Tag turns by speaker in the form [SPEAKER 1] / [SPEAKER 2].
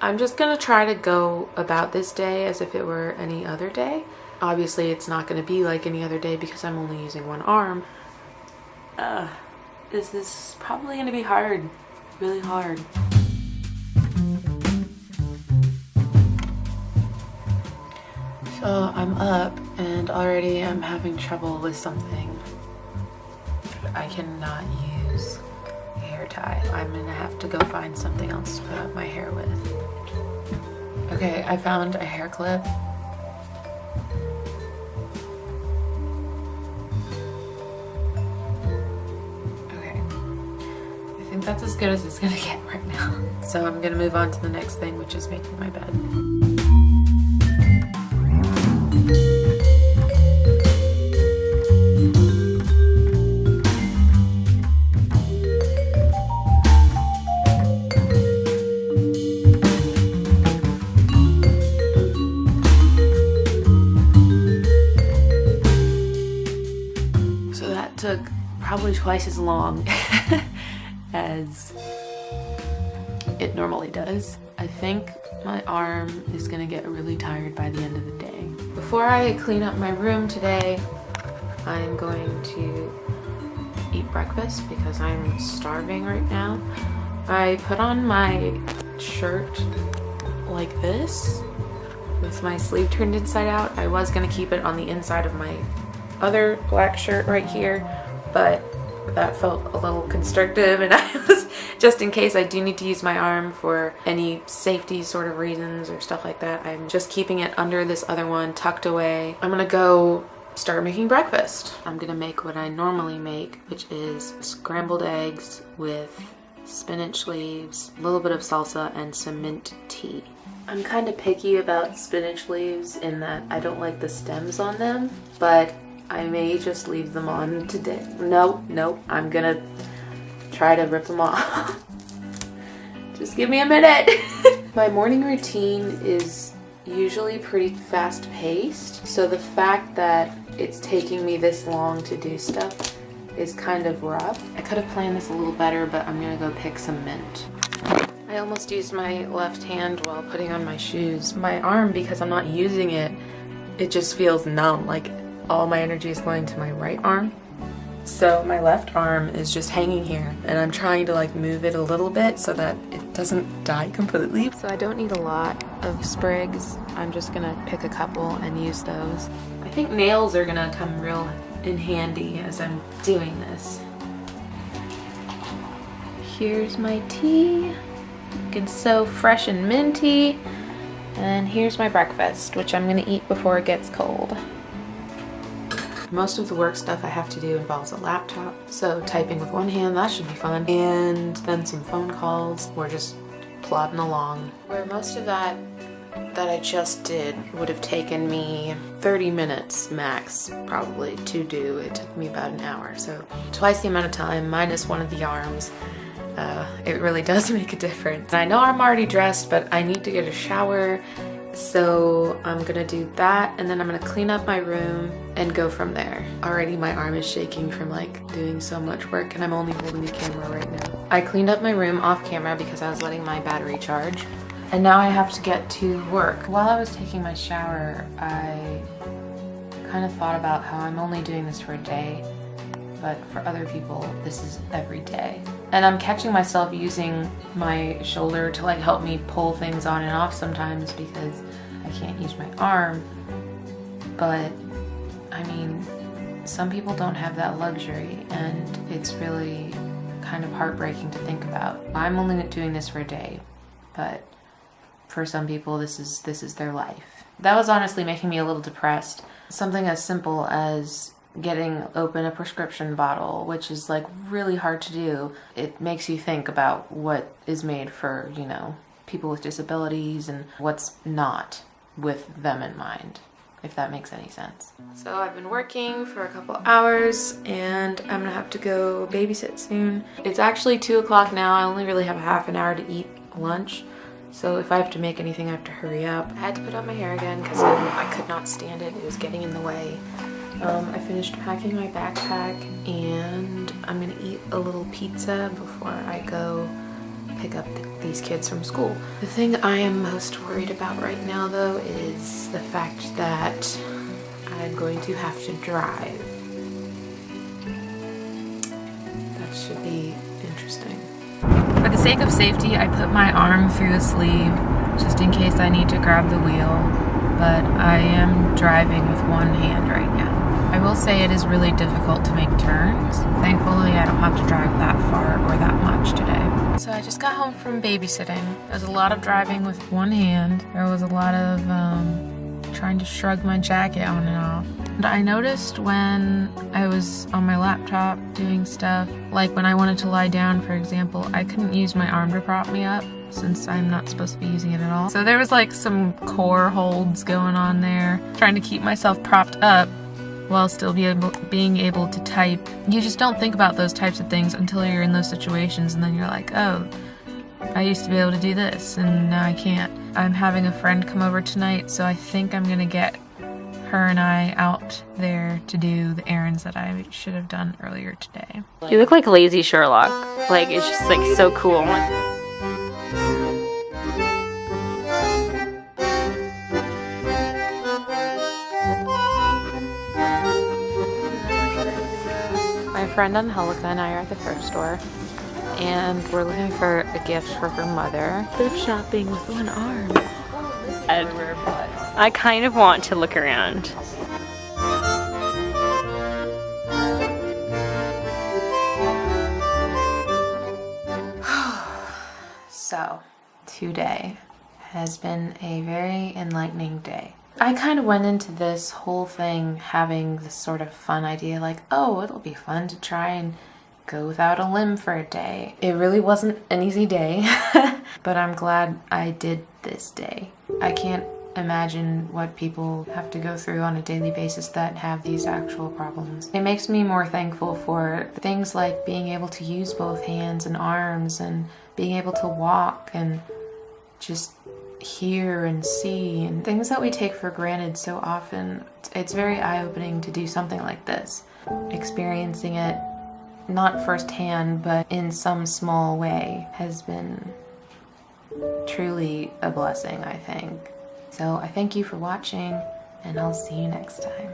[SPEAKER 1] I'm just gonna try to go about this day as if it were any other day. Obviously it's not gonna be like any other day because I'm only using one arm. This is probably gonna be hard, really hard. So I'm up and already I'm having trouble with something. I cannot use a hair tie. I'm gonna have to go find something else to put up my hair with. Okay, I found a hair clip. Okay, I think that's as good as it's gonna get right now. So I'm gonna move on to the next thing, which is making my bed. Took probably twice as long as it normally does. I think my arm is gonna get really tired by the end of the day. Before I clean up my room today, I'm going to eat breakfast because I'm starving right now. I put on my shirt like this with my sleeve turned inside out. I was gonna keep it on the inside of my other black shirt right here, but that felt a little constrictive, and I was, just in case I do need to use my arm for any safety sort of reasons or stuff like that, I'm just keeping it under this other one tucked away. I'm gonna go start making breakfast. I'm gonna make what I normally make, which is scrambled eggs with spinach leaves, a little bit of salsa, and some mint tea. I'm kind of picky about spinach leaves in that I don't like the stems on them, but I may just leave them on today. Nope, I'm gonna try to rip them off. Just give me a minute. My morning routine is usually pretty fast paced, so the fact that it's taking me this long to do stuff is kind of rough. I could have planned this a little better, but I'm gonna go pick some mint. I almost used my left hand while putting on my shoes. My arm, because I'm not using it, it just feels numb, like all my energy is going to my right arm. So my left arm is just hanging here, and I'm trying to like move it a little bit so that it doesn't die completely. So I don't need a lot of sprigs. I'm just gonna pick a couple and use those. I think nails are gonna come real in handy as I'm doing this. Here's my tea. Looking so fresh and minty. And here's my breakfast, which I'm gonna eat before it gets cold. Most of the work stuff I have to do involves a laptop, so typing with one hand, that should be fun. And then some phone calls. We're just plodding along. Where most of that I just did would have taken me 30 minutes max, probably, to do. It took me about an hour, so twice the amount of time, minus one of the arms. It really does make a difference. I know I'm already dressed, but I need to get a shower, so I'm gonna do that, and then I'm gonna clean up my room and go from there. Already my arm is shaking from like doing so much work, and I'm only holding the camera right now. I cleaned up my room off camera because I was letting my battery charge, and now I have to get to work. While I was taking my shower, I kind of thought about how I'm only doing this for a day, but for other people, this is every day. And I'm catching myself using my shoulder to like help me pull things on and off sometimes because I can't use my arm. But I mean, some people don't have that luxury, and it's really kind of heartbreaking to think about. I'm only doing this for a day, but for some people this is their life. That was honestly making me a little depressed. Something as simple as getting open a prescription bottle, which is like really hard to do. It makes you think about what is made for, you know, people with disabilities and what's not with them in mind, if that makes any sense. So I've been working for a couple hours and I'm gonna have to go babysit soon. It's actually 2 o'clock now. I only really have a half an hour to eat lunch. So if I have to make anything, I have to hurry up. I had to put on my hair again because I could not stand it. It was getting in the way. I finished packing my backpack and I'm gonna eat a little pizza before I go pick up these kids from school. The thing I am most worried about right now though is the fact that I'm going to have to drive. That should be interesting. For the sake of safety, I put my arm through the sleeve just in case I need to grab the wheel, but I am driving with one hand right now. I will say it is really difficult to make turns. Thankfully, I don't have to drive that far or that much today. So I just got home from babysitting. There was a lot of driving with one hand. There was a lot of trying to shrug my jacket on and off. And I noticed when I was on my laptop doing stuff, like when I wanted to lie down, for example, I couldn't use my arm to prop me up since I'm not supposed to be using it at all. So there was like some core holds going on there, trying to keep myself propped up while still being able to type. You just don't think about those types of things until you're in those situations, and then you're like, oh, I used to be able to do this, and now I can't. I'm having a friend come over tonight, so I think I'm gonna get her and I out there to do the errands that I should have done earlier today.
[SPEAKER 2] You look like lazy Sherlock. Like, it's just like so cool. My friend Angelica and I are at the thrift store, and we're looking for a gift for her mother.
[SPEAKER 1] Thrift shopping with one arm.
[SPEAKER 2] I kind of want to look around.
[SPEAKER 1] So, today has been a very enlightening day. I kind of went into this whole thing having this sort of fun idea, like, oh, it'll be fun to try and go without a limb for a day. It really wasn't an easy day, but I'm glad I did this day. I can't imagine what people have to go through on a daily basis that have these actual problems. It makes me more thankful for things like being able to use both hands and arms and being able to walk and just hear and see, and things that we take for granted so often. It's very eye-opening to do something like this. Experiencing it, not firsthand, but in some small way, has been truly a blessing, I think. So I thank you for watching, and I'll see you next time.